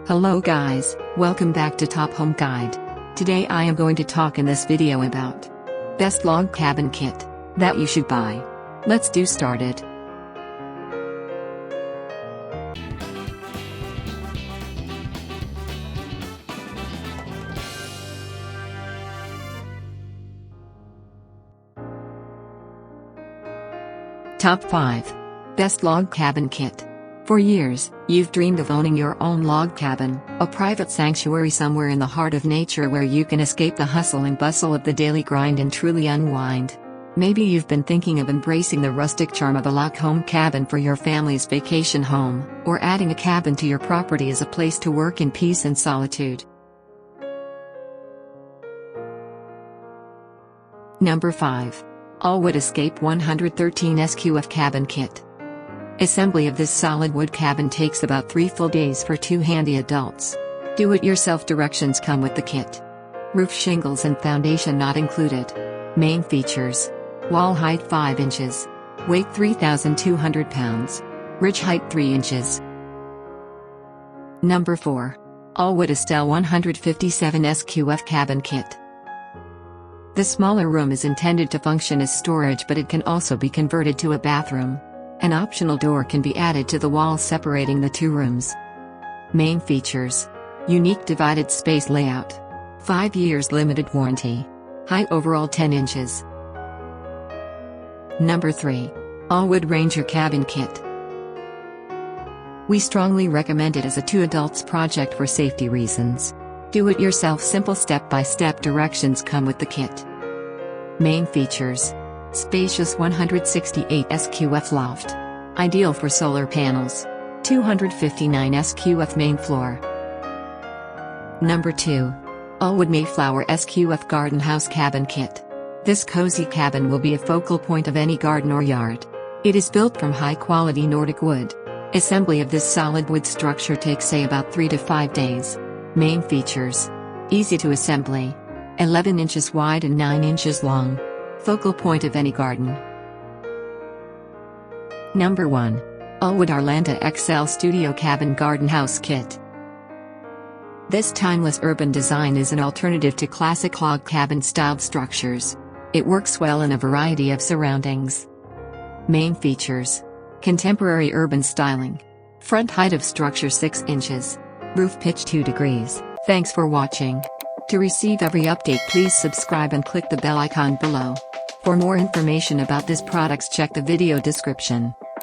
Hello guys, welcome back to Top Home Guide. Today I am going to talk in this video about best log cabin kit that you should buy. Let's do started. Top 5. Best log cabin kit. For years, you've dreamed of owning your own log cabin, a private sanctuary somewhere in the heart of nature where you can escape the hustle and bustle of the daily grind and truly unwind. Maybe you've been thinking of embracing the rustic charm of a log home cabin for your family's vacation home, or adding a cabin to your property as a place to work in peace and solitude. Number 5. All-Wood Escape 113 SQF Cabin Kit. Assembly of this solid wood cabin takes about 3 full days for 2 handy adults. Do-it-yourself directions come with the kit. Roof shingles and foundation not included. Main features: wall height 5 inches. Weight 3,200 pounds. Ridge height 3 inches. Number 4. All-Wood Estelle 157 SQF Cabin Kit. The smaller room is intended to function as storage, but it can also be converted to a bathroom. An optional door can be added to the wall separating the 2 rooms. Main features: unique divided space layout. 5 years limited warranty. Height overall 10 inches. Number 3. All-Wood Ranger Cabin Kit. We strongly recommend it as a 2 adults project for safety reasons. Do-it-yourself simple step-by-step directions come with the kit. Main features: spacious 168 SQF loft. Ideal for solar panels. 259 SQF main floor. Number 2. All-Wood Mayflower SQF Garden House Cabin Kit. This cozy cabin will be a focal point of any garden or yard. It is built from high-quality Nordic wood. Assembly of this solid wood structure takes about 3 to 5 days. Main features: easy to assembly. 11 inches wide and 9 inches long. Focal point of any garden. Number 1. All-Wood Arlanta XL Studio Cabin Garden House Kit. This timeless urban design is an alternative to classic log cabin-styled structures. It works well in a variety of surroundings. Main features: contemporary urban styling. Front height of structure 6 inches. Roof pitch 2 degrees. Thanks for watching. To receive every update, please subscribe and click the bell icon below. For more information about this products, check the video description.